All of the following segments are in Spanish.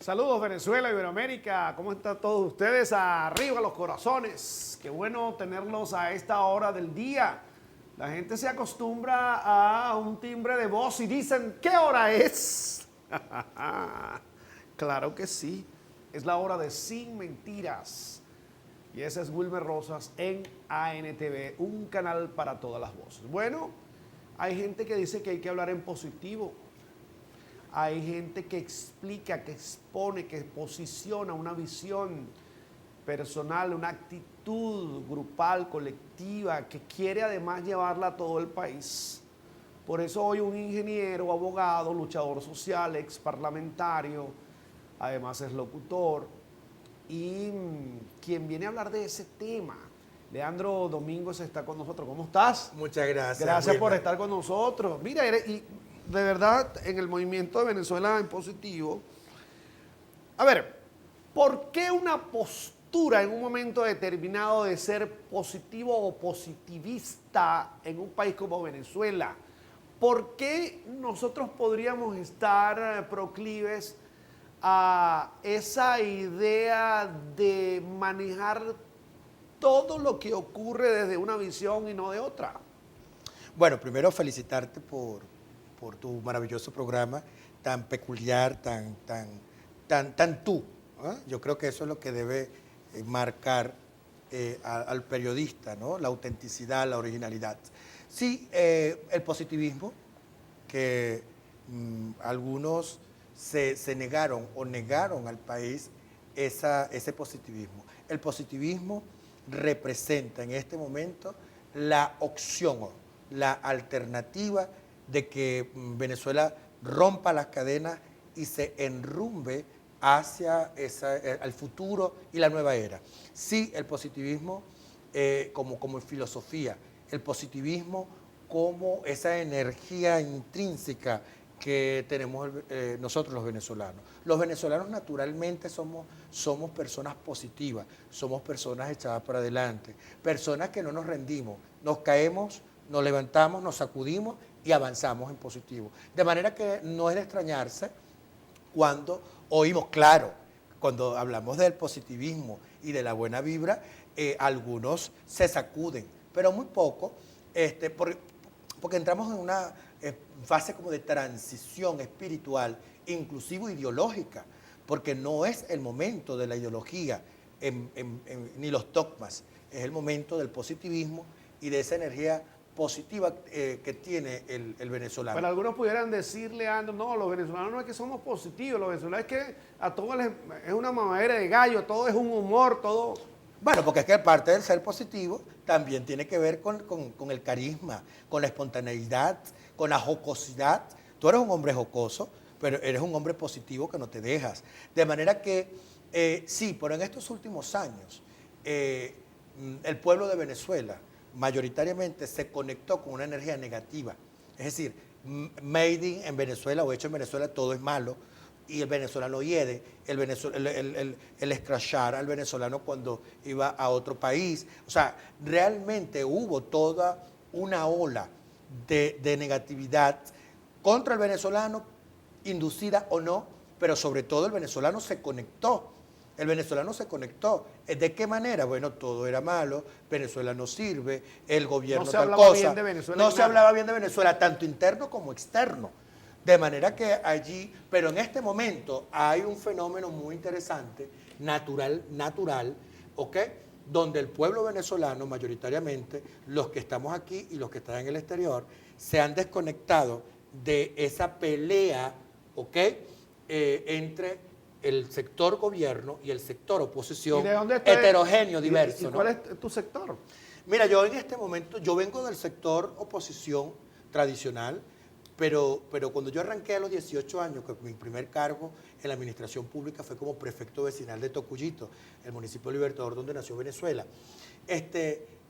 Saludos Venezuela, Iberoamérica, ¿cómo están todos ustedes? Arriba los corazones, qué bueno tenerlos a esta hora del día. La gente se acostumbra a un timbre de voz y dicen, ¿qué hora es? Claro que sí, es la hora de Sin Mentiras. Y ese es Wilmer Rosas en ANTV, un canal para todas las voces. Bueno, hay gente que dice que hay que hablar en positivo. Hay gente que explica, que expone, que posiciona una visión personal, una actitud grupal, colectiva, que quiere además llevarla a todo el país. Por eso hoy un ingeniero, abogado, luchador social, ex parlamentario, además es locutor, y quien viene a hablar de ese tema, Leandro Domingos, está con nosotros. ¿Cómo estás? Muchas gracias. Gracias por estar con nosotros. Mira, y de verdad, en el movimiento de Venezuela en positivo, a ver, ¿por qué una postura en un momento determinado de ser positivo o positivista en un país como Venezuela? ¿Por qué nosotros podríamos estar proclives a esa idea de manejar todo lo que ocurre desde una visión y no de otra? Bueno, primero felicitarte por tu maravilloso programa, tan peculiar, tan tú. ¿Eh? Yo creo que eso es lo que debe marcar al periodista, ¿no? La autenticidad, la originalidad. Sí, el positivismo, que algunos se negaron o negaron al país ese positivismo. El positivismo representa en este momento la opción, la alternativa de que Venezuela rompa las cadenas y se enrumbe hacia el futuro y la nueva era. Sí, el positivismo como filosofía, el positivismo como esa energía intrínseca que tenemos nosotros los venezolanos. Los venezolanos naturalmente somos personas positivas, somos personas echadas para adelante, personas que no nos rendimos, nos caemos, nos levantamos, nos sacudimos y avanzamos en positivo. De manera que no es de extrañarse cuando oímos, claro, cuando hablamos del positivismo y de la buena vibra, algunos se sacuden, pero muy poco, porque entramos en una fase como de transición espiritual, inclusive ideológica, porque no es el momento de la ideología ni los dogmas, es el momento del positivismo y de esa energía positiva que tiene el venezolano. Pero algunos pudieran decirle, Leandro, no, los venezolanos no es que somos positivos, los venezolanos es que a todos les, es una mamadera de gallo, todo es un humor, todo... Bueno, porque es que parte del ser positivo también tiene que ver con el carisma, con la espontaneidad, con la jocosidad. Tú eres un hombre jocoso, pero eres un hombre positivo que no te dejas. De manera que, sí, pero en estos últimos años, el pueblo de Venezuela mayoritariamente se conectó con una energía negativa. Es decir, made en Venezuela o hecho en Venezuela, todo es malo. Y el venezolano hiede, el escrachar al venezolano cuando iba a otro país. O sea, realmente hubo toda una ola de negatividad contra el venezolano, inducida o no, pero sobre todo el venezolano se conectó. El venezolano se conectó. ¿De qué manera? Bueno, todo era malo, Venezuela no sirve, el gobierno no se tal hablaba cosa. bien de Venezuela. No se hablaba bien de Venezuela, tanto interno como externo. De manera que allí, pero en este momento hay un fenómeno muy interesante, natural, ¿ok? Donde el pueblo venezolano, mayoritariamente, los que estamos aquí y los que están en el exterior, se han desconectado de esa pelea, ¿ok? Entre el sector gobierno y el sector oposición, ¿Y de dónde está heterogéneo, diverso. ¿Y cuál es tu sector? Mira, yo en este momento, yo vengo del sector oposición tradicional, pero cuando yo arranqué a los 18 años, que mi primer cargo en la administración pública fue como prefecto vecinal de Tocuyito, el municipio Libertador donde nació Venezuela,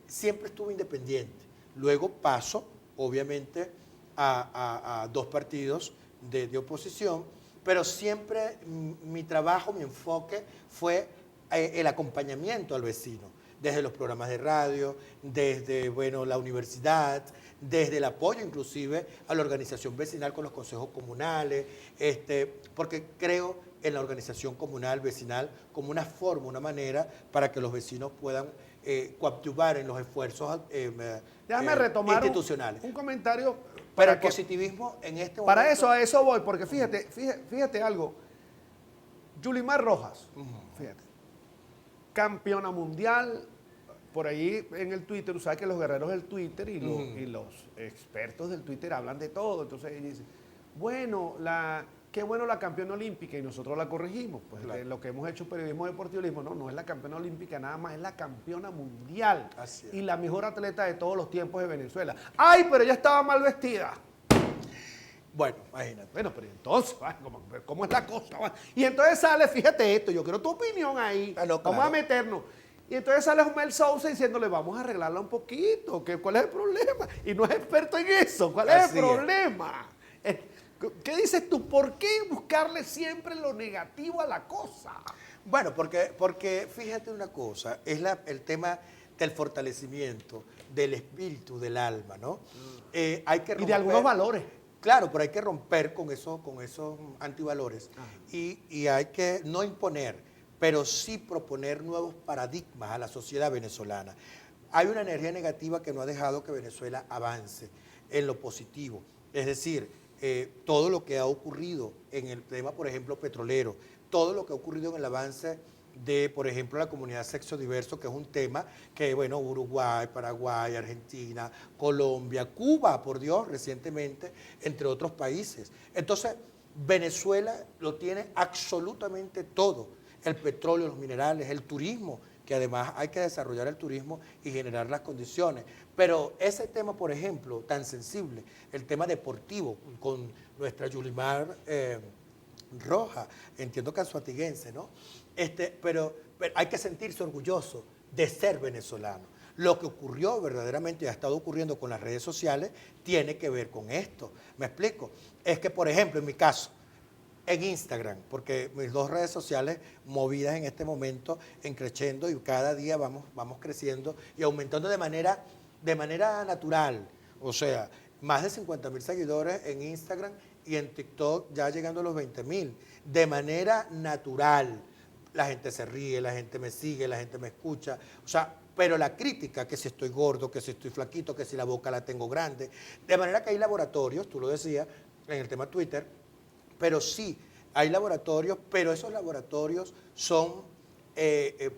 siempre estuve independiente. Luego paso, obviamente, a dos partidos de oposición, pero siempre mi trabajo, mi enfoque fue el acompañamiento al vecino, desde los programas de radio, desde la universidad, desde el apoyo inclusive a la organización vecinal con los consejos comunales, porque creo en la organización comunal, vecinal, como una forma, una manera para que los vecinos puedan coadyuvar en los esfuerzos Déjame retomar institucionales. un comentario. Pero el positivismo en este momento... Para eso, a eso voy, porque fíjate algo. Yulimar Rojas, fíjate, campeona mundial, por ahí en el Twitter, tú sabes que los guerreros del Twitter y los expertos del Twitter hablan de todo, entonces ella dice, bueno, qué bueno la campeona olímpica, y nosotros la corregimos, pues claro. lo que hemos hecho periodismo deportivismo, no es la campeona olímpica nada más, es la campeona mundial y la mejor atleta de todos los tiempos de Venezuela. ¡Ay, pero ella estaba mal vestida! Bueno, imagínate. Bueno, pero entonces, ¿cómo es la cosa? Y entonces sale, fíjate esto, yo quiero tu opinión ahí, vamos a meternos. Y entonces sale Osmel Sousa diciéndole, vamos a arreglarla un poquito, ¿cuál es el problema? Y no es experto en eso, ¿cuál es el problema? ¿Qué dices tú? ¿Por qué buscarle siempre lo negativo a la cosa? Bueno, porque fíjate una cosa, es el tema del fortalecimiento, del espíritu, del alma, ¿no? Hay que romper, y de algunos valores. Claro, pero hay que romper con esos antivalores y hay que no imponer, pero sí proponer nuevos paradigmas a la sociedad venezolana. Hay una energía negativa que no ha dejado que Venezuela avance en lo positivo. Es decir, todo lo que ha ocurrido en el tema, por ejemplo, petrolero, todo lo que ha ocurrido en el avance de, por ejemplo, la comunidad sexo diverso, que es un tema que, bueno, Uruguay, Paraguay, Argentina, Colombia, Cuba, por Dios, recientemente, entre otros países. Entonces, Venezuela lo tiene absolutamente todo, el petróleo, los minerales, el turismo, que además hay que desarrollar el turismo y generar las condiciones. Pero ese tema, por ejemplo, tan sensible, el tema deportivo, con nuestra Yulimar Roja, entiendo que es suatiguense, ¿no? Pero hay que sentirse orgulloso de ser venezolano. Lo que ocurrió verdaderamente y ha estado ocurriendo con las redes sociales tiene que ver con esto. ¿Me explico? Es que, por ejemplo, en mi caso, en Instagram, porque mis dos redes sociales movidas en este momento, creciendo, y cada día vamos creciendo y aumentando de manera natural. O sea, más de 50,000 seguidores en Instagram y en TikTok ya llegando a los 20,000. De manera natural. La gente se ríe, la gente me sigue, la gente me escucha. O sea, pero la crítica, que si estoy gordo, que si estoy flaquito, que si la boca la tengo grande. De manera que hay laboratorios, tú lo decías en el tema Twitter, pero sí, hay laboratorios, pero esos laboratorios son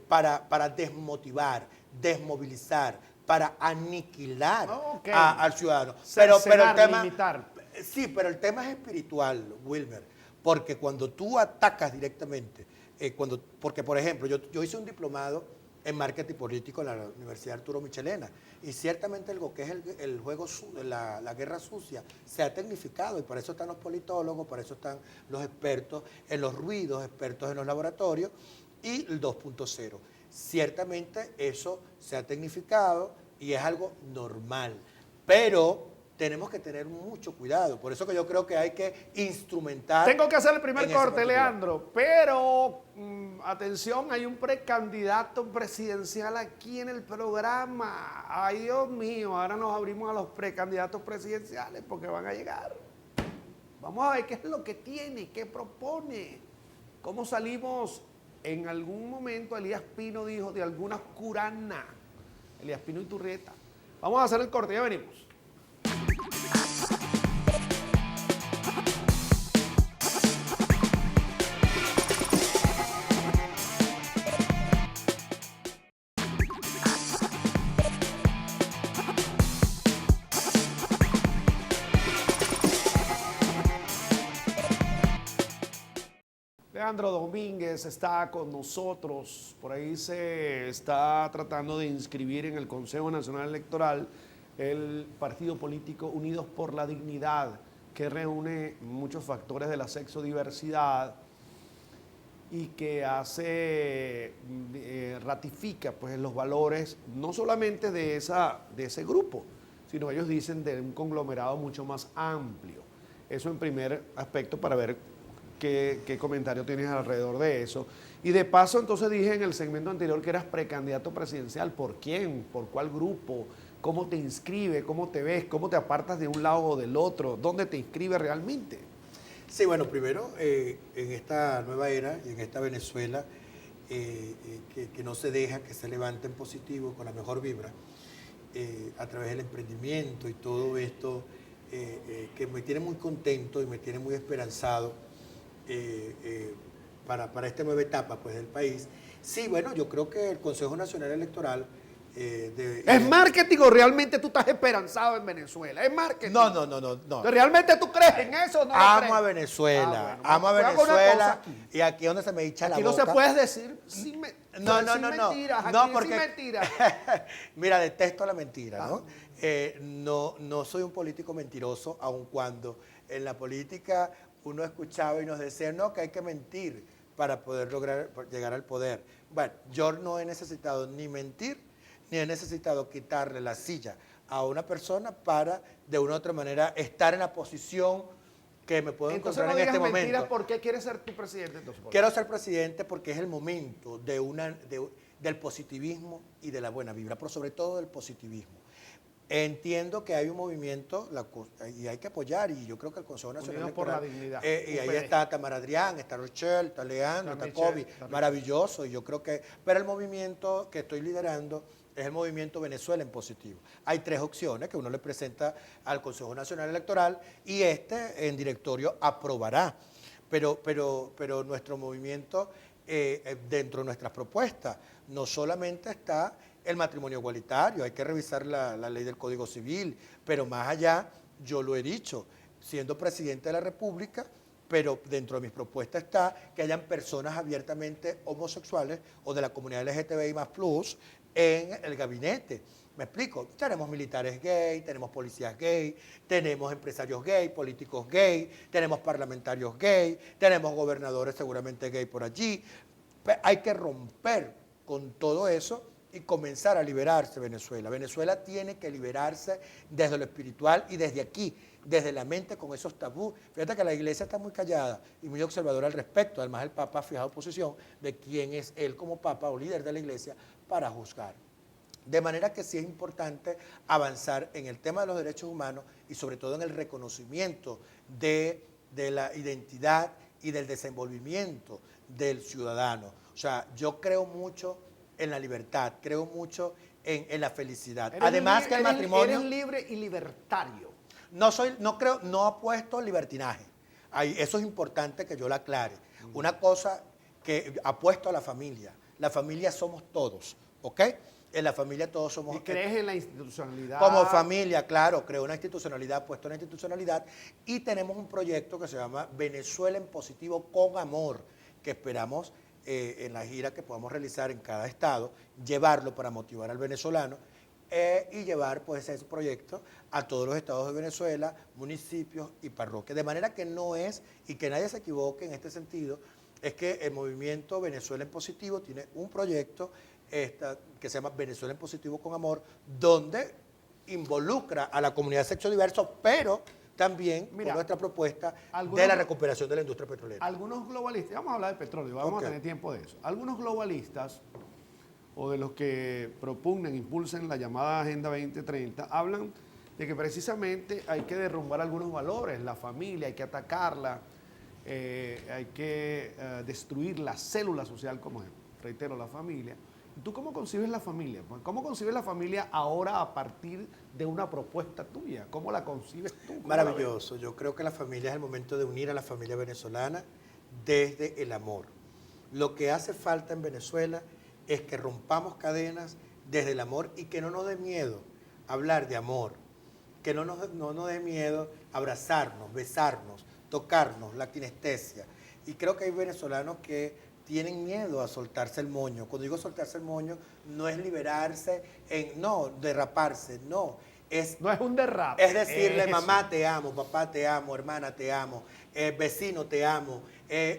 para desmotivar, desmovilizar, para aniquilar al ciudadano. Pero el tema, limitar. Sí, pero el tema es espiritual, Wilmer, porque cuando tú atacas directamente, porque por ejemplo, yo hice un diplomado en marketing político en la Universidad Arturo Michelena, y ciertamente lo que es el juego, la guerra sucia, se ha tecnificado, y para eso están los politólogos, para eso están los expertos en los ruidos, expertos en los laboratorios, y el 2.0. Ciertamente eso se ha tecnificado y es algo normal, pero tenemos que tener mucho cuidado. Por eso que yo creo que hay que instrumentar... Tengo que hacer el primer corte, Leandro, pero atención, hay un precandidato presidencial aquí en el programa. Ay, Dios mío, ahora nos abrimos a los precandidatos presidenciales porque van a llegar. Vamos a ver qué es lo que tiene, qué propone, cómo salimos. En algún momento Elías Pino dijo de alguna oscurana. Elías Pino y Turrieta. Vamos a hacer el corte, ya venimos. Leandro Domínguez está con nosotros, por ahí se está tratando de inscribir en el Consejo Nacional Electoral el partido político Unidos por la Dignidad, que reúne muchos factores de la sexodiversidad y que ratifica pues, los valores no solamente de ese grupo, sino ellos dicen de un conglomerado mucho más amplio. Eso en primer aspecto para ver ¿qué comentario tienes alrededor de eso? Y de paso, entonces dije en el segmento anterior que eras precandidato presidencial. ¿Por quién? ¿Por cuál grupo? ¿Cómo te inscribe? ¿Cómo te ves? ¿Cómo te apartas de un lado o del otro? ¿Dónde te inscribe realmente? Sí, bueno, primero, en esta nueva era y en esta Venezuela, que no se deja que se levante en positivo con la mejor vibra, a través del emprendimiento y todo esto, que me tiene muy contento y me tiene muy esperanzado eh, eh, para esta nueva etapa pues, del país. Sí, bueno, yo creo que el Consejo Nacional Electoral ¿Es marketing o realmente tú estás esperanzado en Venezuela? ¿Es marketing? No. ¿Realmente tú crees en eso o no lo Amo crees? a Venezuela, Bueno, amo a voy a poner una cosa Venezuela. aquí. Y aquí es donde se me hincha la Aquí boca. no se puede decir sin, No, sin mentiras. No, Aquí porque, sin mentiras. mira, detesto la mentira, ¿no? No soy un político mentiroso, aun cuando en la política uno escuchaba y nos decía, no, que hay que mentir para poder lograr llegar al poder. Bueno, yo no he necesitado ni mentir, ni he necesitado quitarle la silla a una persona para, de una u otra manera, estar en la posición que me puedo Entonces encontrar no en digas este mentiras. momento. ¿Por qué quieres ser tu presidente entonces? Quiero ser presidente porque es el momento del positivismo y de la buena vibra, pero sobre todo del positivismo. Entiendo que hay un movimiento y hay que apoyar, y yo creo que el Consejo Nacional Unidos por Electoral, la Dignidad, y ahí está Tamara Adrián, está Rochelle, está Leandro, está Kobe, maravilloso, y yo creo que, pero el movimiento que estoy liderando es el movimiento Venezuela en positivo. Hay 3 opciones que uno le presenta al Consejo Nacional Electoral y en directorio aprobará, pero nuestro movimiento, dentro de nuestras propuestas, no solamente está el matrimonio igualitario, hay que revisar la ley del Código Civil, pero más allá, yo lo he dicho, siendo presidente de la República, pero dentro de mis propuestas está que hayan personas abiertamente homosexuales o de la comunidad LGTBI más plus en el gabinete. ¿Me explico? Tenemos militares gay, tenemos policías gay, tenemos empresarios gay, políticos gay, tenemos parlamentarios gay, tenemos gobernadores seguramente gay por allí. Hay que romper con todo eso y comenzar a liberarse Venezuela. Venezuela tiene que liberarse desde lo espiritual y desde aquí, desde la mente, con esos tabús. Fíjate que la iglesia está muy callada y muy observadora al respecto. Además, el Papa ha fijado posición de quién es él como Papa o líder de la iglesia para juzgar. De manera que sí es importante avanzar en el tema de los derechos humanos y sobre todo en el reconocimiento de la identidad y del desenvolvimiento del ciudadano. O sea, yo creo mucho en la libertad, creo mucho en la felicidad. Además que el matrimonio... Eres libre y libertario. No apuesto libertinaje. Eso es importante que yo lo aclare. Una cosa que apuesto a la familia. La familia somos todos, ¿ok? En la familia todos somos... ¿Y crees en la institucionalidad? Como familia, claro, creo una institucionalidad, apuesto a una institucionalidad, y tenemos un proyecto que se llama Venezuela en Positivo con Amor, que esperamos en la gira que podamos realizar en cada estado, llevarlo para motivar al venezolano y llevar pues ese proyecto a todos los estados de Venezuela, municipios y parroquias. De manera que no es, y que nadie se equivoque en este sentido, es que el movimiento Venezuela en Positivo tiene un proyecto que se llama Venezuela en Positivo con Amor, donde involucra a la comunidad sexodiverso, pero también con nuestra propuesta de la recuperación de la industria petrolera. Algunos globalistas, vamos a hablar de petróleo, vamos a tener tiempo de eso. Algunos globalistas, o de los que propugnan, impulsan la llamada Agenda 2030, hablan de que precisamente hay que derrumbar algunos valores, la familia, hay que atacarla, hay que destruir la célula social, como reitero, la familia. ¿Tú cómo concibes la familia? ¿Cómo concibes la familia ahora a partir de una propuesta tuya? ¿Cómo la concibes tú? Maravilloso. Yo creo que la familia es el momento de unir a la familia venezolana desde el amor. Lo que hace falta en Venezuela es que rompamos cadenas desde el amor y que no nos dé miedo hablar de amor, que no nos dé miedo abrazarnos, besarnos, tocarnos, la kinestesia. Y creo que hay venezolanos que tienen miedo a soltarse el moño. Cuando digo soltarse el moño, no es liberarse, derraparse, no. No es un derrape. Es decirle, mamá te amo, papá te amo, hermana te amo, vecino te amo.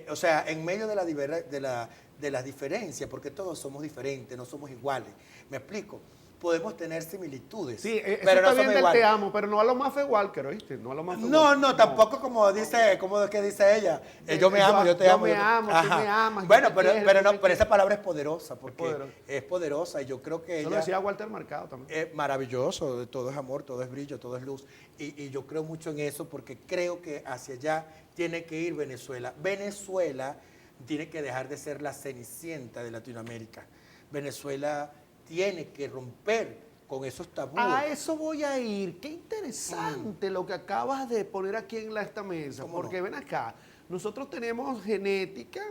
O sea, en medio de las diferencias, porque todos somos diferentes, no somos iguales. ¿Me explico? podemos tener similitudes. Sí, eso pero está no bien somos del iguales. te amo, pero no a lo más Walker, ¿oíste? No a lo más No, tampoco como dice, como que dice ella. Yo me amo, yo te yo amo. me amo, tú Ajá. me amas, yo Bueno, te pero, quiero, pero tú no, me pero quieres. esa palabra es poderosa, porque poderosa. es poderosa y yo creo que Eso lo ella decía Walter Mercado también. es maravilloso, todo es amor, todo es brillo, todo es luz. Y yo creo mucho en eso porque creo que hacia allá tiene que ir Venezuela. Venezuela tiene que dejar de ser la cenicienta de Latinoamérica. Venezuela tiene que romper con esos tabúes. A eso voy a ir. Qué interesante lo que acabas de poner aquí en esta mesa. ¿Cómo Porque no? ven acá, nosotros tenemos genética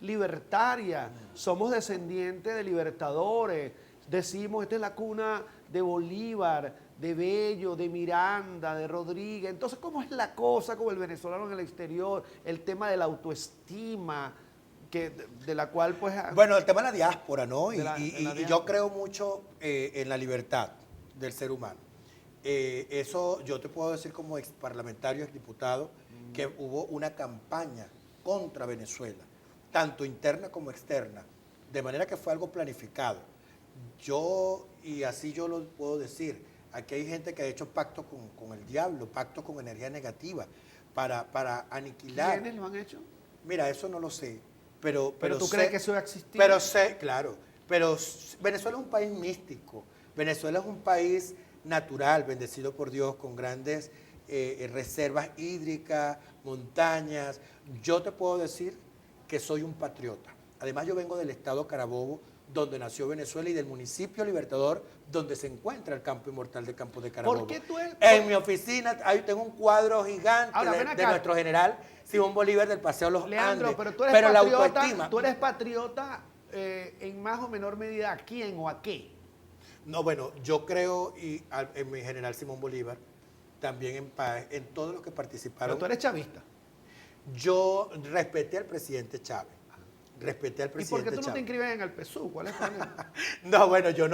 libertaria, somos descendientes de libertadores. Decimos, esta es la cuna de Bolívar, de Bello, de Miranda, de Rodríguez. Entonces, ¿cómo es la cosa con el venezolano en el exterior? El tema de la autoestima, de la cual pues... Bueno, el tema de la diáspora, ¿no? De la Y diáspora. yo creo mucho en la libertad del ser humano. Eso yo te puedo decir como ex parlamentario, ex diputado, que hubo una campaña contra Venezuela, tanto interna como externa, de manera que fue algo planificado. Y así yo lo puedo decir, aquí hay gente que ha hecho pacto con el diablo, pacto con energía negativa, para aniquilar. ¿Quiénes lo han hecho? Mira, eso no lo sé, pero ¿Pero tú sé, crees que eso ha existido? Pero sé, claro, Venezuela es un país místico, Venezuela es un país natural, bendecido por Dios, con grandes reservas hídricas, montañas. Yo te puedo decir que soy un patriota. Además, yo vengo del estado Carabobo, donde nació Venezuela, y del municipio Libertador, donde se encuentra el campo inmortal de Campos de Carabobo. ¿Por qué tú eres? En mi oficina ahí tengo un cuadro gigante Ahora, ven de acá. nuestro general Simón Bolívar del Paseo Los Leandro, Andes. pero tú eres la patriota, autoestima. tú eres patriota en más o menor medida, ¿a quién o a qué? No, bueno, yo creo en mi general Simón Bolívar, también en paz, en todos los que participaron. Pero tú eres chavista. Yo respeté al presidente Chávez. Respeté al ¿Y presidente por qué tú no te Chávez. inscribes en el PSUV? ¿Cuál es el problema? No, bueno, yo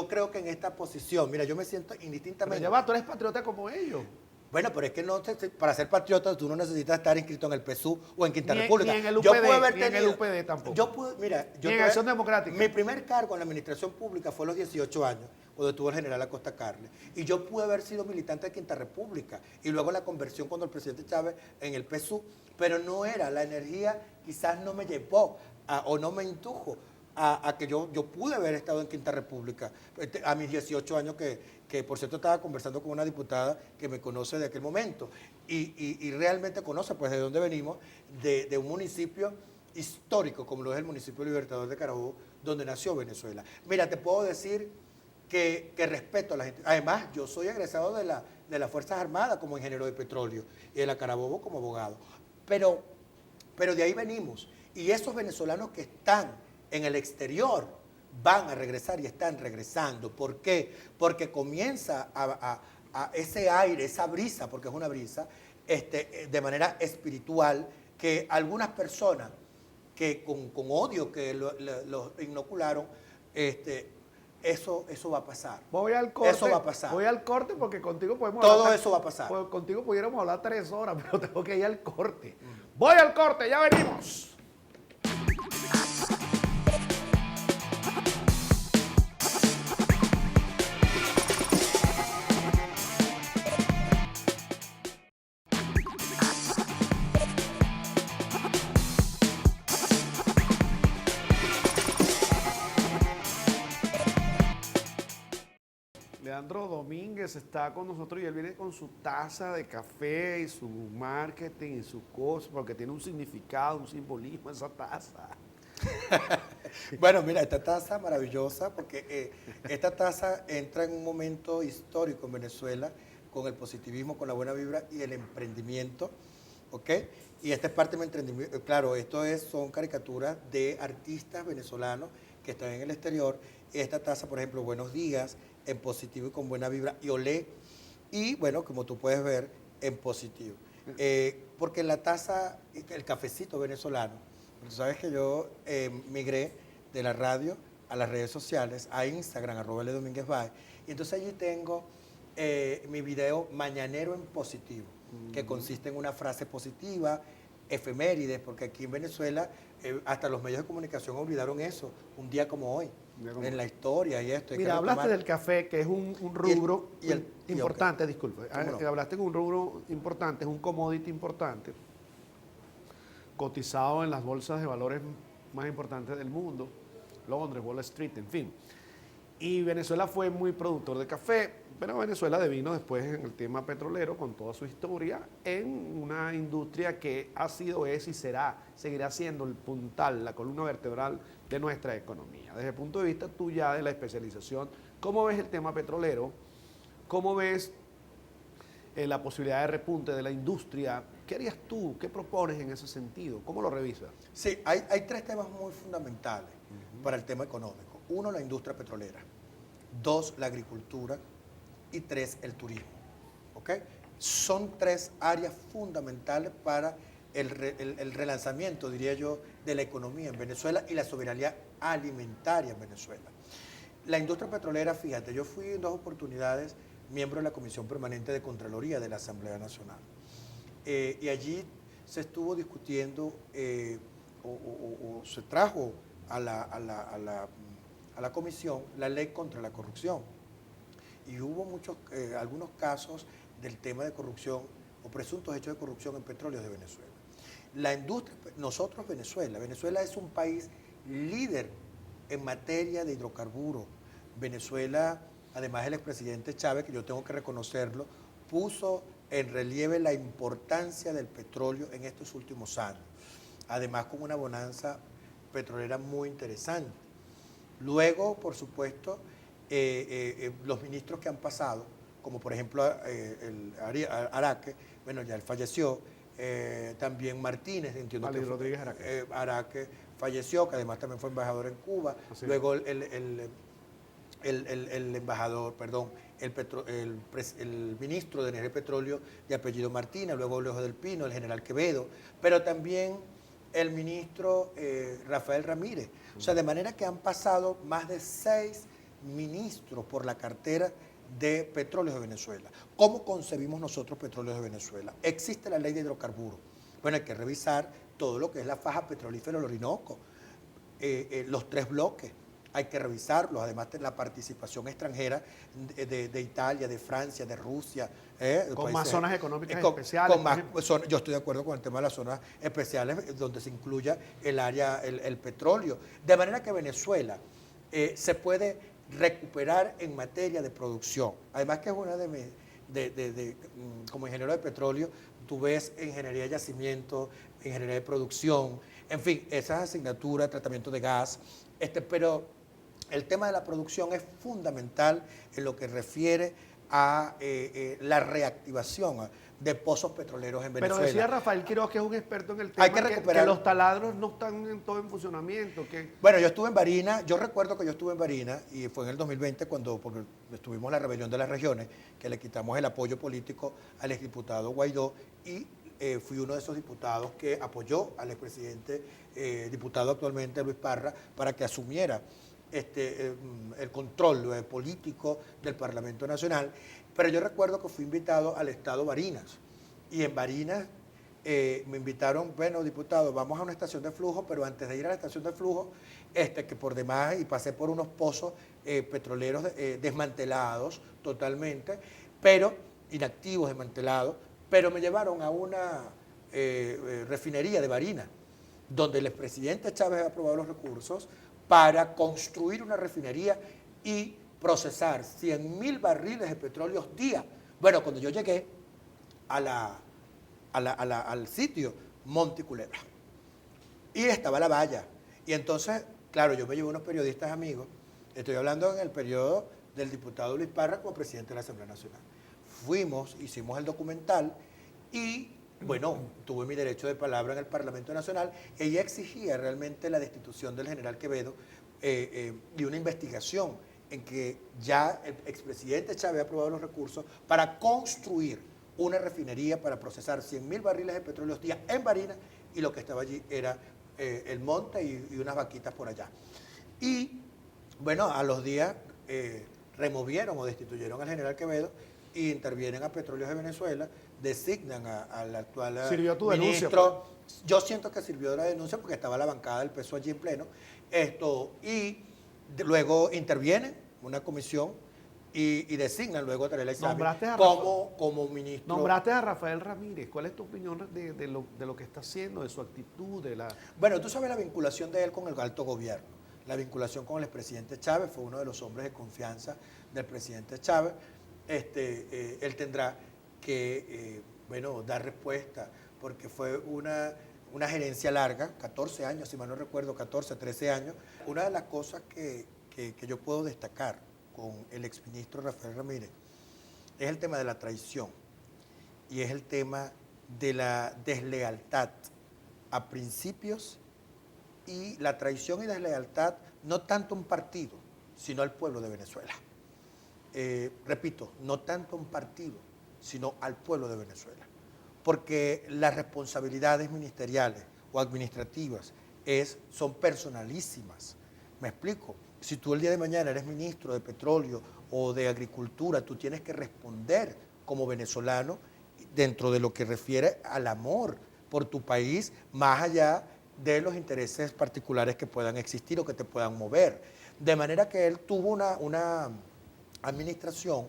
creo que en esta posición, mira, yo me siento Pero indistintamente. ya va, tú eres patriota como ellos. Bueno, pero es que para ser patriota tú no necesitas estar inscrito en el PSU o en Quinta Ni- República. ni en el Yo UPD, pude haber ni en el tenido- UPD tampoco. Yo pude, mira, yo Ni en tuve- Acción Democrática. Mi primer cargo en la administración pública fue a los 18 años, cuando estuvo el general Acosta Carles. Y yo pude haber sido militante de Quinta República. Y luego la conversión cuando el presidente Chávez en el PSU. Pero no era, la energía quizás no me llevó o no me indujo a que yo pude haber estado en Quinta República a mis 18 años, que por cierto estaba conversando con una diputada que me conoce de aquel momento y realmente conoce pues de dónde venimos, de un municipio histórico como lo es el municipio Libertador de Carabobo, donde nació Venezuela. Mira, te puedo decir que respeto a la gente. Además, yo soy egresado de las Fuerzas Armadas como ingeniero de petróleo y de la Carabobo como abogado. Pero de ahí venimos. Y esos venezolanos que están en el exterior van a regresar y están regresando. ¿Por qué? Porque comienza a ese aire, esa brisa, porque es una brisa, de manera espiritual, que algunas personas que con odio que los inocularon, eso va a pasar. Voy al corte. Eso va a pasar. Voy al corte porque contigo podemos Todo hablar. eso va a pasar. Pues contigo pudiéramos hablar 3 horas, pero tengo que ir al corte. Voy al corte, ya venimos. Leandro Domínguez está con nosotros y él viene con su taza de café y su marketing y su cosa, porque tiene un significado, un simbolismo esa taza. Bueno, mira, esta taza maravillosa, porque esta taza entra en un momento histórico en Venezuela, con el positivismo, con la buena vibra y el emprendimiento, ¿ok? Y esta es parte de mi emprendimiento. Claro, son caricaturas de artistas venezolanos que están en el exterior. Esta taza, por ejemplo, Buenos Días, en positivo y con buena vibra, y olé. Y bueno, como tú puedes ver, en positivo. Porque la taza, el cafecito venezolano, tú sabes que yo migré de la radio a las redes sociales, a Instagram, @LDomínguezBay, y entonces allí tengo mi video Mañanero en Positivo, que consiste en una frase positiva, efemérides, porque aquí en Venezuela hasta los medios de comunicación olvidaron eso, un día como hoy. en la historia y esto. Mira, hablaste del café, que es un rubro importante, okay. disculpe. No? Hablaste de un rubro importante, es un commodity importante, cotizado en las bolsas de valores más importantes del mundo, Londres, Wall Street, en fin. Y Venezuela fue muy productor de café, pero Venezuela devino después en el tema petrolero con toda su historia en una industria que ha sido, es y seguirá siendo el puntal, la columna vertebral de nuestra economía. Desde el punto de vista tuya de la especialización, ¿cómo ves el tema petrolero? ¿Cómo ves la posibilidad de repunte de la industria? ¿Qué harías tú? ¿Qué propones en ese sentido? ¿Cómo lo revisas? Sí, hay tres temas muy fundamentales para el tema económico. Uno, la industria petrolera. Dos, la agricultura. Y tres, el turismo. ¿Ok? Son tres áreas fundamentales para el relanzamiento, diría yo, de la economía en Venezuela y la soberanía alimentaria en Venezuela. La industria petrolera, fíjate, yo fui en 2 oportunidades miembro de la Comisión Permanente de Contraloría de la Asamblea Nacional. Y allí se estuvo discutiendo o se trajo a la comisión la ley contra la corrupción. Y hubo algunos casos del tema de corrupción o presuntos hechos de corrupción en petróleos de Venezuela. La industria, nosotros Venezuela es un país líder en materia de hidrocarburos. Venezuela, además el expresidente Chávez, que yo tengo que reconocerlo, puso en relieve la importancia del petróleo en estos últimos años, además con una bonanza petrolera muy interesante. Luego, por supuesto, los ministros que han pasado, como por ejemplo Araque, bueno, ya él falleció, también Martínez, entiendo Ali que Rodríguez Araque. Araque falleció, que además también fue embajador en Cuba. Así. Luego el embajador, perdón, el ministro de Energía y Petróleo de apellido Martínez, luego Lejos del Pino, el general Quevedo, pero también el ministro Rafael Ramírez. O sea, de manera que han pasado más de 6 ministros por la cartera de Petróleos de Venezuela. ¿Cómo concebimos nosotros Petróleos de Venezuela? Existe la ley de hidrocarburos. Bueno, hay que revisar todo lo que es la faja petrolífera del Orinoco, los 3 bloques. Hay que revisarlos, además de la participación extranjera de Italia, de Francia, de Rusia. Con más zonas económicas especiales. Yo estoy de acuerdo con el tema de las zonas especiales, donde se incluya el área, el petróleo. De manera que Venezuela se puede recuperar en materia de producción. Además que es una como ingeniero de petróleo, tú ves ingeniería de yacimiento, ingeniería de producción, en fin, esas asignaturas, tratamiento de gas, pero el tema de la producción es fundamental en lo que refiere a la reactivación de pozos petroleros en Venezuela. Pero decía Rafael Quiroz, que es un experto en el tema, hay que recuperar, que los taladros no están en todo en funcionamiento. Bueno, yo estuve en Barinas, yo recuerdo que yo estuve en Barinas y fue en el 2020 porque estuvimos en la rebelión de las regiones, que le quitamos el apoyo político al exdiputado Guaidó y fui uno de esos diputados que apoyó al expresidente, diputado actualmente Luis Parra, para que asumiera el control político del Parlamento Nacional. Pero yo recuerdo que fui invitado al estado Barinas y en Barinas me invitaron, bueno, diputado, vamos a una estación de flujo, pero antes de ir a la estación de flujo, que por demás, y pasé por unos pozos petroleros desmantelados totalmente, pero inactivos, desmantelados, pero me llevaron a una refinería de Barinas, donde el expresidente Chávez ha aprobado los recursos para construir una refinería y procesar 100.000 barriles de petróleo día. Bueno, cuando yo llegué al sitio, Monte Culebra, y estaba la valla. Y entonces, claro, yo me llevé unos periodistas amigos, estoy hablando en el periodo del diputado Luis Parra como presidente de la Asamblea Nacional. Fuimos, hicimos el documental y, bueno, tuve mi derecho de palabra en el Parlamento Nacional. Ella exigía realmente la destitución del general Quevedo y una investigación en que ya el expresidente Chávez ha aprobado los recursos para construir una refinería para procesar 100.000 barriles de petróleo día en Barinas, y lo que estaba allí era el monte y unas vaquitas por allá. Y, bueno, a los días removieron o destituyeron al general Quevedo y intervienen a Petróleos de Venezuela, designan al actual ¿Sirvió tu ministro. denuncia? Yo siento que sirvió de la denuncia porque estaba la bancada del PSOE allí en pleno. Y Luego intervienen una comisión y designan luego a Tarek El Nombraste a Aissami como ministro. Nombraste a Rafael Ramírez. ¿Cuál es tu opinión de lo que está haciendo, de su actitud, de la... Bueno, tú sabes la vinculación de él con el alto gobierno. La vinculación con el expresidente Chávez, fue uno de los hombres de confianza del presidente Chávez. Él tendrá que dar respuesta, porque fue una gerencia larga, 14 años, si mal no recuerdo, 14, 13 años. Una de las cosas que yo puedo destacar con el exministro Rafael Ramírez es el tema de la traición y es el tema de la deslealtad a principios y la traición y deslealtad no tanto a un partido, sino al pueblo de Venezuela. Repito, no tanto a un partido, sino al pueblo de Venezuela. Porque las responsabilidades ministeriales o administrativas son personalísimas. ¿Me explico? Si tú el día de mañana eres ministro de petróleo o de agricultura, tú tienes que responder como venezolano dentro de lo que refiere al amor por tu país, más allá de los intereses particulares que puedan existir o que te puedan mover. De manera que él tuvo una administración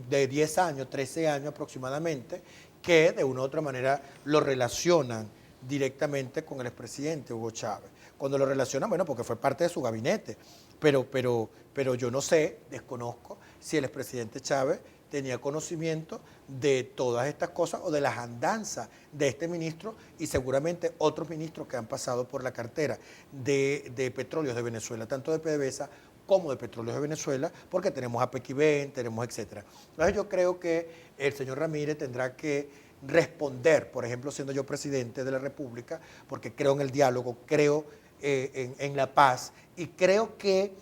de 10 años, 13 años aproximadamente, que de una u otra manera lo relacionan directamente con el expresidente Hugo Chávez. Cuando lo relacionan, bueno, porque fue parte de su gabinete, pero yo no sé, desconozco si el expresidente Chávez tenía conocimiento de todas estas cosas o de las andanzas de este ministro y seguramente otros ministros que han pasado por la cartera de Petróleos de Venezuela, tanto de PDVSA como de Petróleos de Venezuela, porque tenemos a Pequibén, tenemos etcétera. Entonces yo creo que el señor Ramírez tendrá que responder, por ejemplo, siendo yo presidente de la República, porque creo en el diálogo, creo en la paz y creo que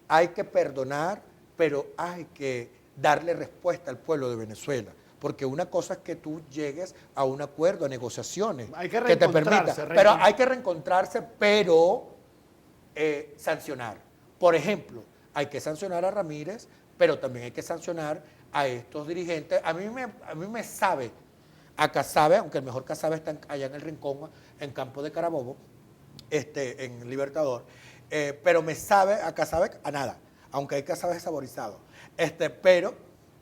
hay que perdonar, pero hay que darle respuesta al pueblo de Venezuela. Porque una cosa es que tú llegues a un acuerdo, a negociaciones que te permita, pero hay que reencontrarse, pero sancionar. Por ejemplo, hay que sancionar a Ramírez, pero también hay que sancionar a estos dirigentes. A mí me sabe a Casabe, aunque el mejor Casabe está allá en el Rincón, en Campo de Carabobo, en Libertador, pero me sabe a Casabe a nada, aunque hay Casabe saborizado. Pero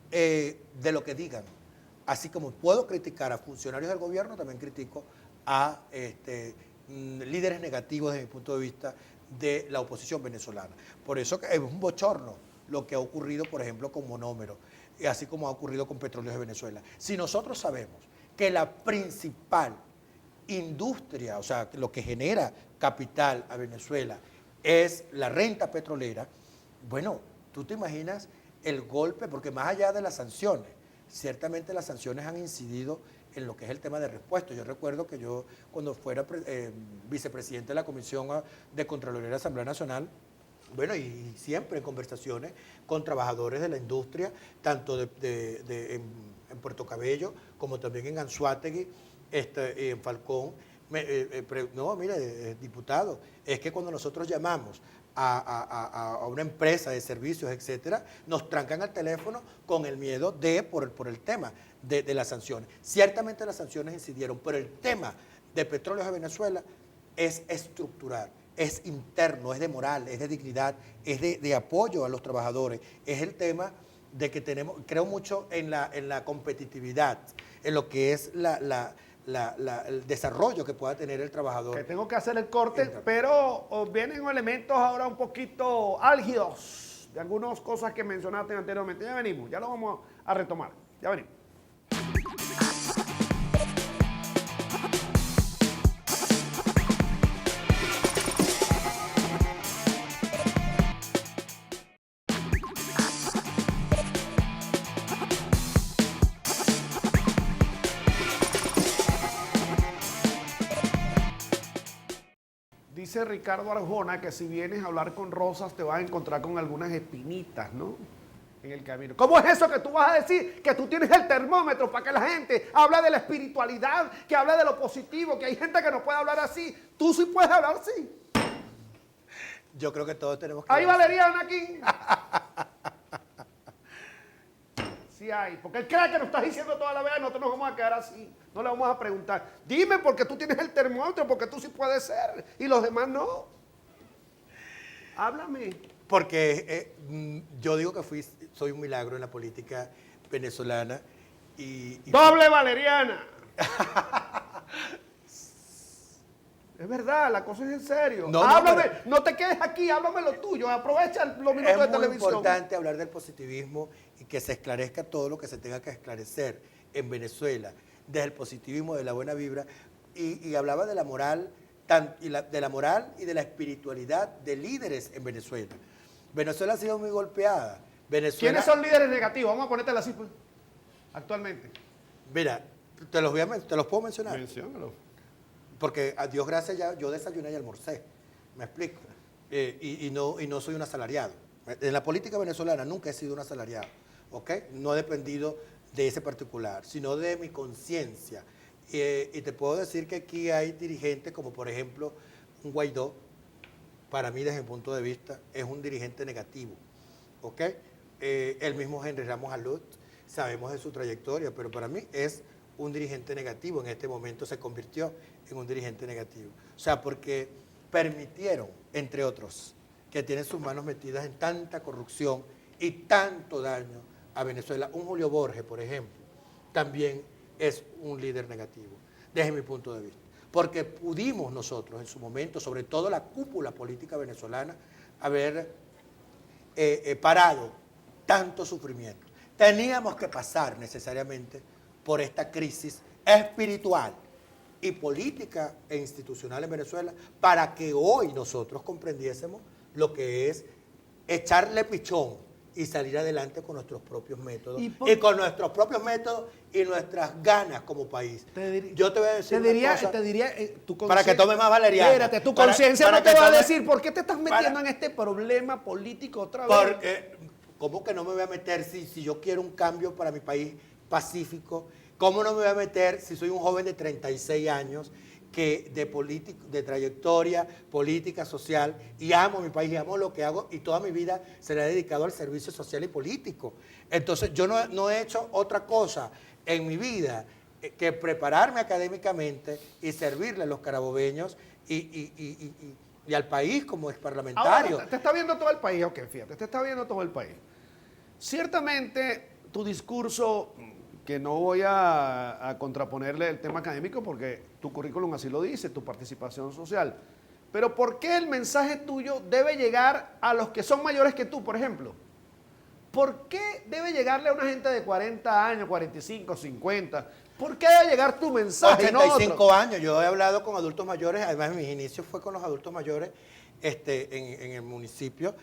de lo que digan, así como puedo criticar a funcionarios del gobierno, también critico a líderes negativos desde mi punto de vista de la oposición venezolana. Por eso es un bochorno lo que ha ocurrido, por ejemplo, con Monómero, y así como ha ocurrido con Petróleos de Venezuela. Si nosotros sabemos que la principal industria, o sea, lo que genera capital a Venezuela es la renta petrolera, bueno, tú te imaginas el golpe, porque más allá de las sanciones, ciertamente las sanciones han incidido en lo que es el tema de repuestos. Yo recuerdo que yo, cuando fuera vicepresidente de la Comisión de Contraloría de la Asamblea Nacional, bueno, y siempre en conversaciones con trabajadores de la industria, tanto en Puerto Cabello como también en Anzoátegui, en Falcón, no, mire, diputado, es que cuando nosotros llamamos a una empresa de servicios, etcétera, nos trancan al teléfono con el miedo por el tema de las sanciones. Ciertamente las sanciones incidieron, pero el tema de Petróleos de Venezuela es estructural, es interno, es de moral, es de dignidad, es de apoyo a los trabajadores, es el tema de que creo mucho en la competitividad, en lo que es el desarrollo que pueda tener el trabajador. Que tengo que hacer el corte, pero vienen elementos ahora un poquito álgidos de algunas cosas que mencionaste anteriormente. Ya venimos, ya lo vamos a retomar. Ya venimos. Dice Ricardo Arjona que si vienes a hablar con Rosas te vas a encontrar con algunas espinitas, ¿no? En el camino. ¿Cómo es eso que tú vas a decir? Que tú tienes el termómetro para que la gente hable de la espiritualidad, que hable de lo positivo, que hay gente que no puede hablar así. Tú sí puedes hablar así. Yo creo que todos tenemos que... ¿Hay valeriana aquí? Sí hay, porque él cree que nos estás diciendo toda la verdad y nosotros nos vamos a quedar así. No le vamos a preguntar. Dime porque tú tienes el termómetro, porque tú sí puedes ser y los demás no. Háblame. Porque yo digo que soy un milagro en la política venezolana. ¡Doble valeriana! Es verdad, la cosa es en serio. Háblame, no te quedes aquí, háblame lo tuyo, aprovecha los minutos de televisión. Es muy importante hablar del positivismo y que se esclarezca todo lo que se tenga que esclarecer en Venezuela, desde el positivismo, de la buena vibra, y hablaba de la moral, de la moral y de la espiritualidad de líderes en Venezuela. Venezuela ha sido muy golpeada. ¿Quiénes son líderes negativos? Vamos a ponértela así, pues, actualmente. Mira, te los puedo mencionar. Menciónalo. Porque a Dios gracias ya yo desayuné y almorcé, me explico, y no soy un asalariado. En la política venezolana nunca he sido un asalariado, ¿ok? No he dependido de ese particular, sino de mi conciencia. Y te puedo decir que aquí hay dirigentes como por ejemplo un Guaidó, para mí desde mi punto de vista es un dirigente negativo, ¿ok? El mismo Henry Ramos Alut, sabemos de su trayectoria, pero para mí es un dirigente negativo, en este momento se convirtió en un dirigente negativo. O sea, porque permitieron, entre otros, que tienen sus manos metidas en tanta corrupción y tanto daño a Venezuela. Un Julio Borges, por ejemplo, también es un líder negativo, desde mi punto de vista. Porque pudimos nosotros en su momento, sobre todo la cúpula política venezolana, haber parado tanto sufrimiento. Teníamos que pasar necesariamente por esta crisis espiritual y política e institucional en Venezuela para que hoy nosotros comprendiésemos lo que es echarle pichón y salir adelante con nuestros propios métodos y con nuestros propios métodos y nuestras ganas como país. Yo te voy a decir para que tome más valeriana. Espérate, tu conciencia no te va a decir por qué te estás metiendo en este problema político otra vez. Porque, ¿cómo que no me voy a meter si yo quiero un cambio para mi país pacífico? ¿Cómo no me voy a meter si soy un joven de 36 años que de trayectoria política, social, y amo mi país y amo lo que hago y toda mi vida se la he dedicado al servicio social y político? Entonces yo no he hecho otra cosa en mi vida que prepararme académicamente y servirle a los carabobeños y al país como es parlamentario. Ahora, te está viendo todo el país, ok, fíjate, te está viendo todo el país. Ciertamente tu discurso, que no voy a contraponerle el tema académico porque tu currículum así lo dice, tu participación social. Pero ¿por qué el mensaje tuyo debe llegar a los que son mayores que tú, por ejemplo? ¿Por qué debe llegarle a una gente de 40 años, 45, 50? ¿Por qué debe llegar tu mensaje? 85 años, yo he hablado con adultos mayores, además mis inicios fue con los adultos mayores en el municipio,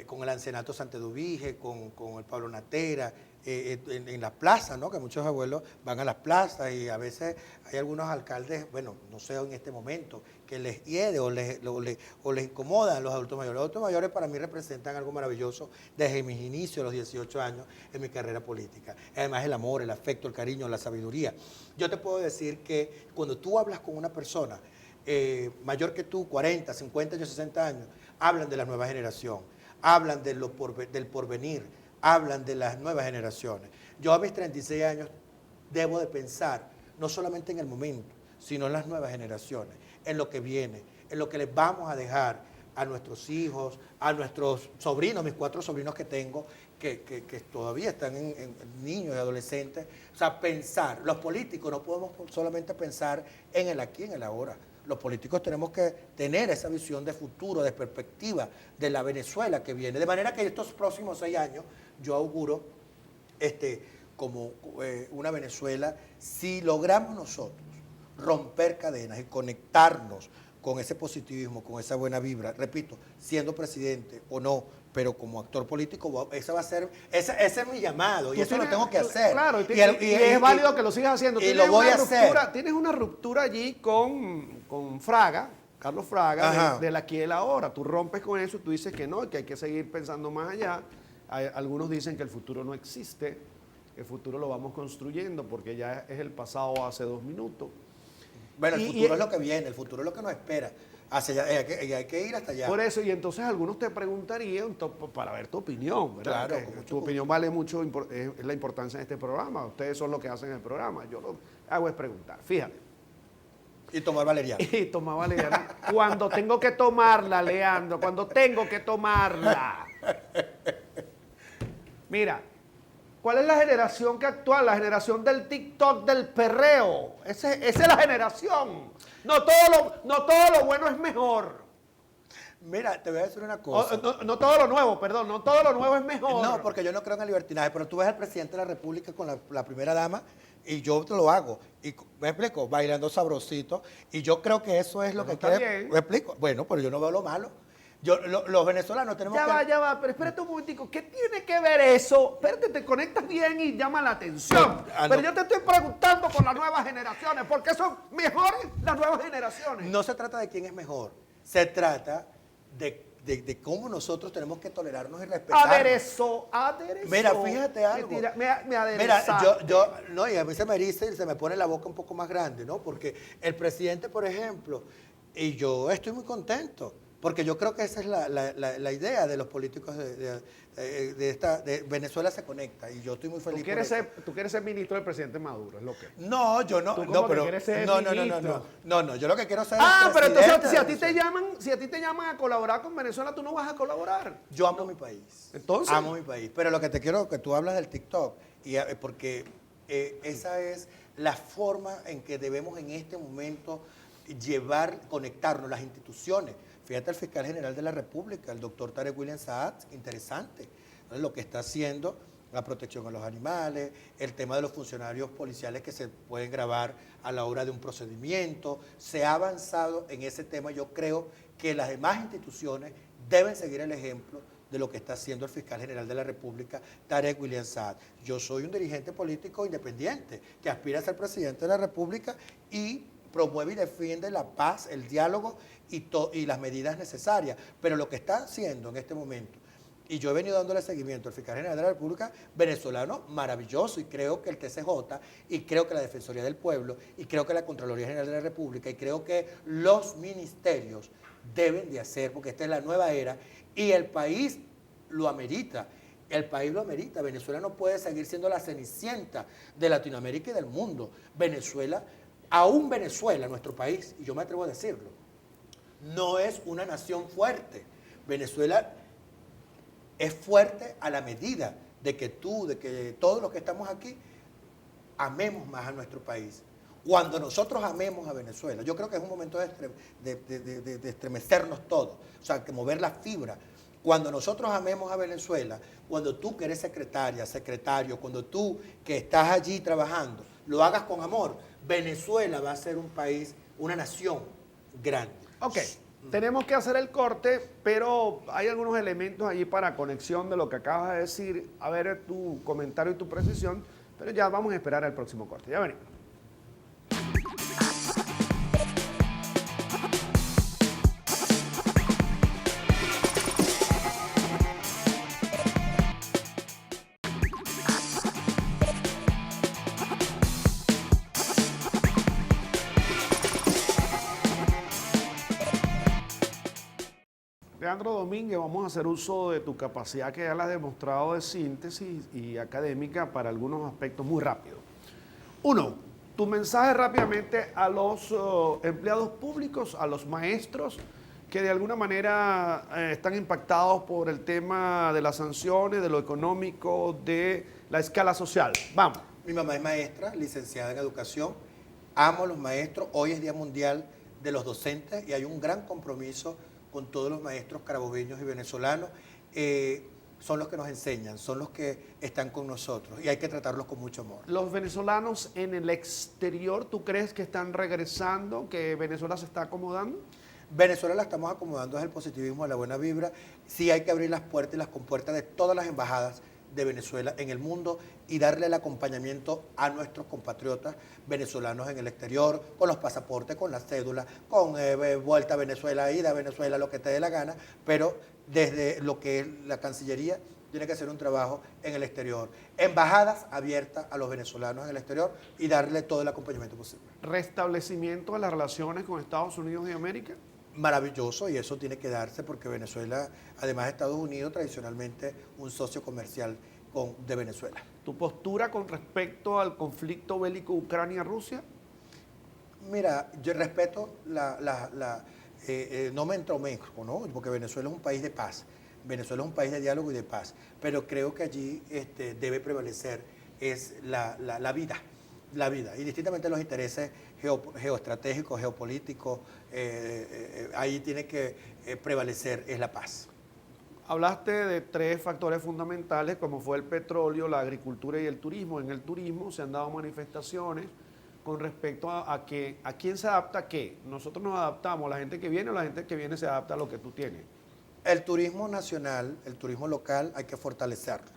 con el Ancianato Santeduvige, con el Pablo Natera, en las plazas, ¿no? Que muchos abuelos van a las plazas y a veces hay algunos alcaldes, bueno, no sé en este momento, que les hiede o les incomodan los adultos mayores. Los adultos mayores para mí representan algo maravilloso desde mis inicios, los 18 años, en mi carrera política. Además el amor, el afecto, el cariño, la sabiduría. Yo te puedo decir que cuando tú hablas con una persona mayor que tú, 40, 50 años, 60 años, hablan de la nueva generación, hablan del porvenir, hablan de las nuevas generaciones. Yo a mis 36 años debo de pensar no solamente en el momento, sino en las nuevas generaciones, en lo que viene, en lo que les vamos a dejar a nuestros hijos, a nuestros sobrinos, mis 4 sobrinos que tengo, que todavía están en niños y adolescentes. O sea, pensar, los políticos no podemos solamente pensar en el aquí, en el ahora. Los políticos tenemos que tener esa visión de futuro, de perspectiva de la Venezuela que viene. De manera que estos próximos 6 años yo auguro como una Venezuela, si logramos nosotros romper cadenas y conectarnos con ese positivismo, con esa buena vibra, repito, siendo presidente o no, pero como actor político, ese va a ser, ese es mi llamado y eso lo tengo que hacer. Claro, y es válido que lo sigas haciendo. Y lo voy a hacer. Tienes una ruptura allí con Fraga, Carlos Fraga, del aquí y el ahora. Tú rompes con eso, tú dices que no, que hay que seguir pensando más allá. Algunos dicen que el futuro no existe, el futuro lo vamos construyendo porque ya es el pasado hace 2 minutos. Bueno, el futuro es lo que viene, el futuro es lo que nos espera. Hacia allá, hay que ir hasta allá. Por eso, y entonces algunos te preguntarían para ver tu opinión, ¿verdad? Claro, tu opinión vale mucho, es la importancia de este programa. Ustedes son los que hacen el programa. Yo lo hago es preguntar. Fíjate, Y tomar valeriana. Y tomar valeriana. Cuando tengo que tomarla, Leandro, cuando tengo que tomarla. Mira, ¿cuál es la generación que actúa? La generación del TikTok, del perreo. Esa es la generación. No todo lo bueno es mejor. Mira, te voy a decir una cosa. No todo lo nuevo, perdón, no todo lo nuevo es mejor. No, porque yo no creo en el libertinaje, pero tú ves al presidente de la República con la primera dama y yo te lo hago. Y me explico, bailando sabrosito. Y yo creo que eso es lo que está quiere. bien. Me explico. Bueno, pero yo no veo lo malo. Los venezolanos tenemos Ya va, pero espérate un momentico. ¿Qué tiene que ver eso? Espérate, te conectas bien y llama la atención. Pero yo te estoy preguntando por las nuevas generaciones, ¿por qué son mejores las nuevas generaciones? No se trata de quién es mejor, se trata de cómo nosotros tenemos que tolerarnos y respetarnos. Aderezo. Mira, fíjate algo. Me aderezaste. Mira, no, y a mí se me eriza y se me pone la boca un poco más grande, ¿no? Porque el presidente, por ejemplo, y yo estoy muy contento, porque yo creo que esa es la idea de los políticos de Venezuela se conecta, y yo estoy muy feliz. Tú quieres ser ministro del presidente Maduro, es lo que. No, yo no. No, pero quieres ser ministro. No, yo lo que quiero ser Pero entonces presidente si a ti te llaman a colaborar con Venezuela, tú no vas a colaborar. Yo amo mi país. Entonces. Amo mi país. Pero lo que te quiero, que tú hablas del TikTok, porque esa es la forma en que debemos en este momento conectarnos las instituciones. Fíjate el fiscal general de la República, el doctor Tarek William Saad, interesante. Entonces, lo que está haciendo, la protección a los animales, el tema de los funcionarios policiales que se pueden grabar a la hora de un procedimiento. Se ha avanzado en ese tema. Yo creo que las demás instituciones deben seguir el ejemplo de lo que está haciendo el fiscal general de la República, Tarek William Saad. Yo soy un dirigente político independiente que aspira a ser presidente de la República y promueve y defiende la paz, el diálogo y las medidas necesarias. Pero lo que está haciendo en este momento, y yo he venido dándole seguimiento al fiscal general de la República, venezolano, maravilloso, y creo que el TCJ, y creo que la Defensoría del Pueblo, y creo que la Contraloría General de la República, y creo que los ministerios deben de hacer, porque esta es la nueva era, y el país lo amerita. El país lo amerita. Venezuela no puede seguir siendo la cenicienta de Latinoamérica y del mundo. Aún Venezuela, nuestro país, y yo me atrevo a decirlo, no es una nación fuerte. Venezuela es fuerte a la medida de que todos los que estamos aquí amemos más a nuestro país. Cuando nosotros amemos a Venezuela, yo creo que es un momento de estremecernos todos, o sea, que mover la fibra. Cuando nosotros amemos a Venezuela, cuando tú que eres secretaria, secretario, cuando tú que estás allí trabajando, lo hagas con amor, Venezuela va a ser un país, una nación grande. Ok, tenemos que hacer el corte, pero hay algunos elementos allí para conexión de lo que acabas de decir. A ver tu comentario y tu precisión, pero ya vamos a esperar al próximo corte. Ya venimos. Leandro Domínguez, vamos a hacer uso de tu capacidad que ya la has demostrado de síntesis y académica para algunos aspectos muy rápido. Uno, tu mensaje rápidamente a los empleados públicos, a los maestros que de alguna manera están impactados por el tema de las sanciones, de lo económico, de la escala social. Vamos. Mi mamá es maestra, licenciada en educación. Amo a los maestros. Hoy es Día Mundial de los Docentes y hay un gran compromiso con todos los maestros carabobeños y venezolanos. Son los que nos enseñan, son los que están con nosotros y hay que tratarlos con mucho amor. Los venezolanos en el exterior, ¿tú crees que están regresando, que Venezuela se está acomodando? Venezuela la estamos acomodando desde el positivismo, de la buena vibra. Sí hay que abrir las puertas y las compuertas de todas las embajadas de Venezuela en el mundo y darle el acompañamiento a nuestros compatriotas venezolanos en el exterior, con los pasaportes, con la cédula, con vuelta a Venezuela, ida a Venezuela, lo que te dé la gana, pero desde lo que es la Cancillería tiene que hacer un trabajo en el exterior. Embajadas abiertas a los venezolanos en el exterior y darle todo el acompañamiento posible. ¿Restablecimiento de las relaciones con Estados Unidos de América? Maravilloso, y eso tiene que darse porque Venezuela, además de Estados Unidos, tradicionalmente un socio comercial de Venezuela. ¿Tu postura con respecto al conflicto bélico Ucrania-Rusia? Mira, yo respeto no me entromezco, ¿no? Porque Venezuela es un país de paz. Venezuela es un país de diálogo y de paz. Pero creo que allí debe prevalecer es la vida. La vida. Y distintamente los intereses geoestratégicos, geopolíticos, ahí tiene que prevalecer es la paz. Hablaste de 3 factores fundamentales, como fue el petróleo, la agricultura y el turismo. En el turismo se han dado manifestaciones con respecto a quién se adapta a qué. Nosotros nos adaptamos, la gente que viene o la gente que viene se adapta a lo que tú tienes. El turismo nacional, el turismo local, hay que fortalecerlo,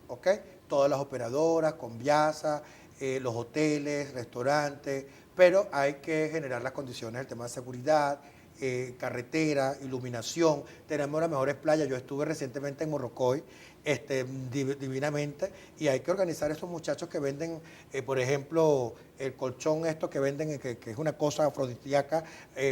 ¿ok? Todas las operadoras, Conviasa, los hoteles, restaurantes, pero hay que generar las condiciones, el tema de seguridad, carretera, iluminación. Tenemos las mejores playas. Yo estuve recientemente en Morrocoy, divinamente, y hay que organizar a esos muchachos que venden, por ejemplo, el colchón que venden, que es una cosa afrodisíaca,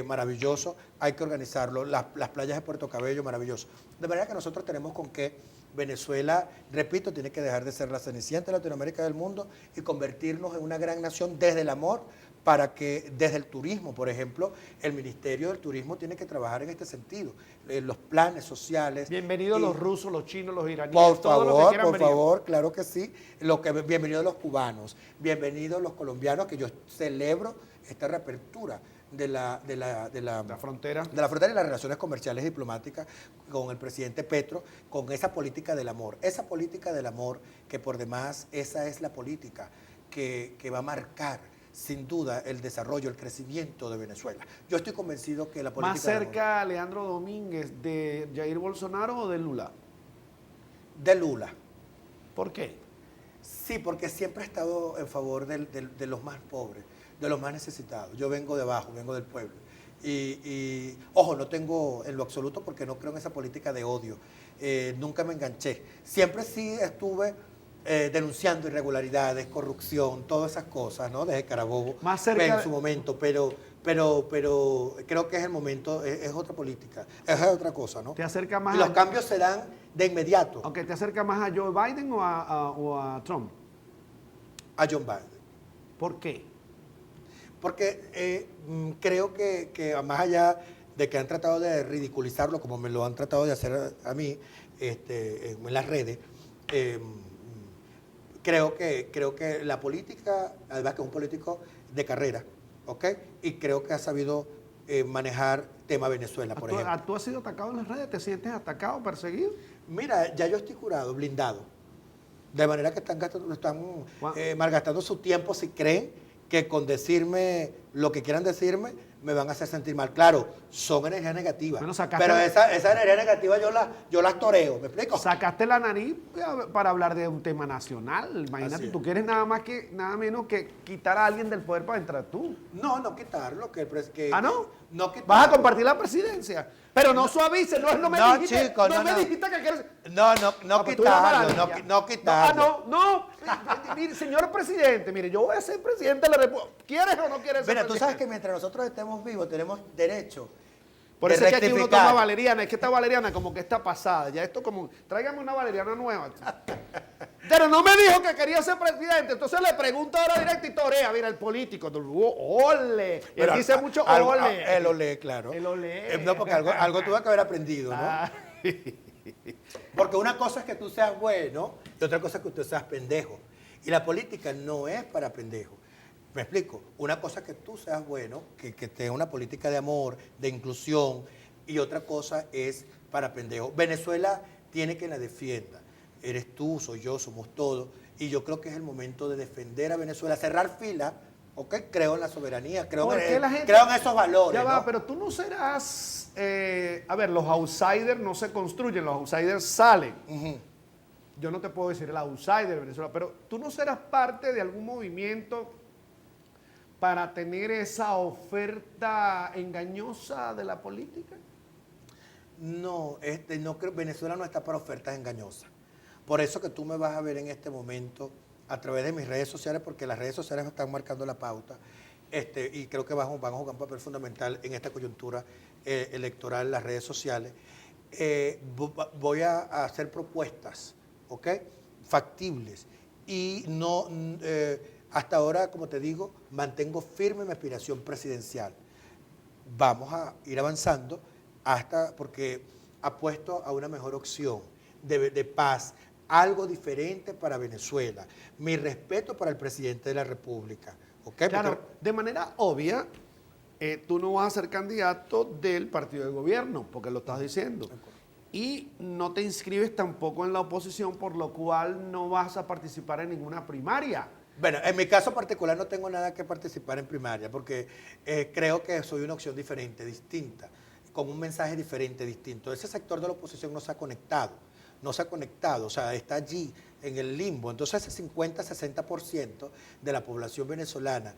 maravilloso, hay que organizarlo. Las playas de Puerto Cabello, maravilloso. De manera que nosotros tenemos con que Venezuela, repito, tiene que dejar de ser la cenicienta de Latinoamérica y del mundo y convertirnos en una gran nación desde el amor, para que desde el turismo, por ejemplo, el Ministerio del Turismo tiene que trabajar en este sentido, los planes sociales. Bienvenidos los rusos, los chinos, los iraníes, por todos favor, los que quieran por venir. favor, claro que sí. Bienvenidos los cubanos, bienvenidos los colombianos, que yo celebro esta reapertura de la frontera. De la frontera y las relaciones comerciales y diplomáticas con el presidente Petro, con esa política del amor. Esa política del amor, que por demás, esa es la política que va a marcar sin duda el desarrollo, el crecimiento de Venezuela. Yo estoy convencido que la política... ¿Más cerca Leandro Domínguez de Jair Bolsonaro o de Lula? De Lula. ¿Por qué? Sí, porque siempre he estado en favor de los más pobres, de los más necesitados. Yo vengo de abajo, vengo del pueblo. Y ojo, no tengo en lo absoluto, porque no creo en esa política de odio. Nunca me enganché. Siempre sí estuve denunciando irregularidades, corrupción, todas esas cosas, ¿no? Desde Carabobo, más cerca en su momento, pero creo que es el momento, es otra política, es otra cosa, ¿no? ¿Te acerca más y los cambios se dan de inmediato. Aunque te acerca más a Joe Biden o a Trump. A John Biden. ¿Por qué? Porque creo que más allá de que han tratado de ridiculizarlo, como me lo han tratado de hacer a mí en las redes, creo que la política, además que es un político de carrera, ¿ok? Y creo que ha sabido manejar tema Venezuela, por ejemplo. ¿Tú has sido atacado en las redes? ¿Te sientes atacado, perseguido? Mira, ya yo estoy curado, blindado. De manera que están malgastando su tiempo si creen que con decirme lo que quieran decirme me van a hacer sentir mal. Claro, son energías negativas. Bueno, pero esa energía negativa yo las toreo, ¿me explico? Sacaste la nariz para hablar de un tema nacional. Imagínate, tú quieres nada menos que quitar a alguien del poder para entrar tú. No quitarlo. ¿Ah, no? No quitarlo. ¿Vas a compartir la presidencia? Pero no suavice, no me dijiste, chico, no me dijiste que quieres... No quitarlo, no quitarlo. Mire, señor presidente, mire, yo voy a ser presidente de la República. ¿Quieres o no quieres ser Mira, tú presidente? sabes que mientras nosotros estemos vivos tenemos derecho Por de eso es que aquí uno rectificar. toma valeriana, es que esta valeriana como que está pasada, ya esto como, tráigame una valeriana nueva. Pero no me dijo que quería ser presidente, entonces le pregunto ahora directo y torea, mira, el político, ole, y él dice mucho ole. Él olé, claro. Él olé. No, porque algo tuve que haber aprendido, ¿no? Ah. Porque una cosa es que tú seas bueno y otra cosa es que tú seas pendejo. Y la política no es para pendejos. Me explico. Una cosa es que tú seas bueno, que tenga una política de amor, de inclusión, y otra cosa es para pendejos. Venezuela tiene que la defienda. Eres tú, soy yo, somos todos. Y yo creo que es el momento de defender a Venezuela, cerrar fila, ¿ok? Creo en la soberanía, creo en esos valores. Ya va, ¿no? pero tú no serás... a ver, los outsiders no se construyen, los outsiders salen. Yo no te puedo decir el outsider de Venezuela, pero tú no serás parte de algún movimiento para tener esa oferta engañosa de la política. No, no creo, Venezuela no está para ofertas engañosas. Por eso que tú me vas a ver en este momento a través de mis redes sociales, porque las redes sociales me están marcando la pauta, y creo que van a jugar un papel fundamental en esta coyuntura electoral, las redes sociales. Voy a hacer propuestas, ¿ok? Factibles, y no Hasta ahora, como te digo, mantengo firme mi aspiración presidencial. Vamos a ir avanzando porque apuesto a una mejor opción de paz, algo diferente para Venezuela. Mi respeto para el presidente de la República. ¿Okay? Claro, Porque, de manera obvia, tú no vas a ser candidato del partido de gobierno, porque lo estás diciendo. Y no te inscribes tampoco en la oposición, por lo cual no vas a participar en ninguna primaria. bueno, en mi caso particular no tengo nada que participar en primaria, porque creo que soy una opción diferente, distinta, con un mensaje diferente, distinto. Ese sector de la oposición no se ha conectado, o sea, está allí en el limbo. Entonces ese 50-60% de la población venezolana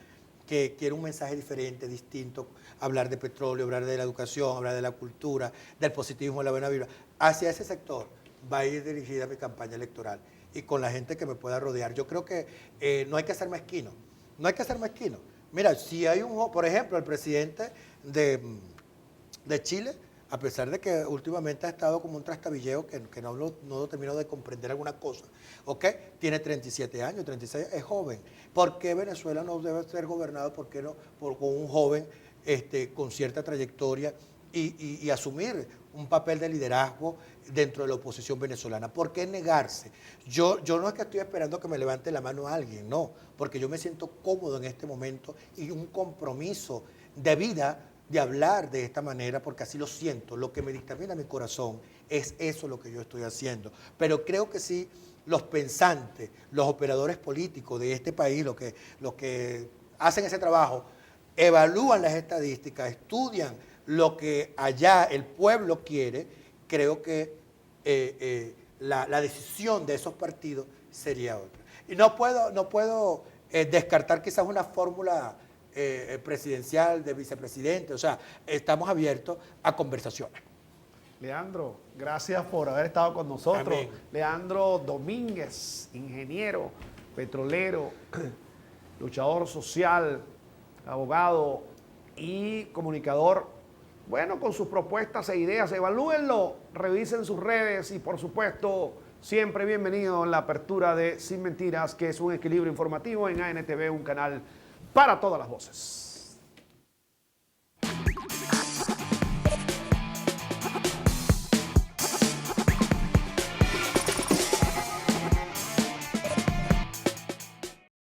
que quiere un mensaje diferente, distinto, hablar de petróleo, hablar de la educación, hablar de la cultura, del positivismo, de la buena vibra, hacia ese sector va a ir dirigida mi campaña electoral y con la gente que me pueda rodear. Yo creo que no hay que ser mezquino, no hay que ser mezquino. Mira, si hay por ejemplo, el presidente de Chile, a pesar de que últimamente ha estado como un trastabilleo que no lo termino de comprender alguna cosa, ¿ok? Tiene 37 años, 36, es joven. ¿Por qué Venezuela no debe ser gobernado con un joven con cierta trayectoria y asumir un papel de liderazgo dentro de la oposición venezolana? ¿Por qué negarse? Yo no es que estoy esperando que me levante la mano a alguien, no, porque yo me siento cómodo en este momento y un compromiso de vida de hablar de esta manera, porque así lo siento, lo que me dictamina mi corazón es eso lo que yo estoy haciendo. Pero creo que sí, los pensantes, los operadores políticos de este país, los que hacen ese trabajo, evalúan las estadísticas, estudian lo que allá el pueblo quiere, creo que la decisión de esos partidos sería otra. Y no puedo descartar quizás una fórmula presidencial, de vicepresidente, o sea, estamos abiertos a conversaciones. Leandro, gracias por haber estado con nosotros. Amén. Leandro Domínguez, ingeniero, petrolero, luchador social, abogado y comunicador. Bueno, con sus propuestas e ideas, evalúenlo, revisen sus redes y por supuesto, siempre bienvenido en la apertura de Sin Mentiras, que es un equilibrio informativo en ANTV, un canal para todas las voces.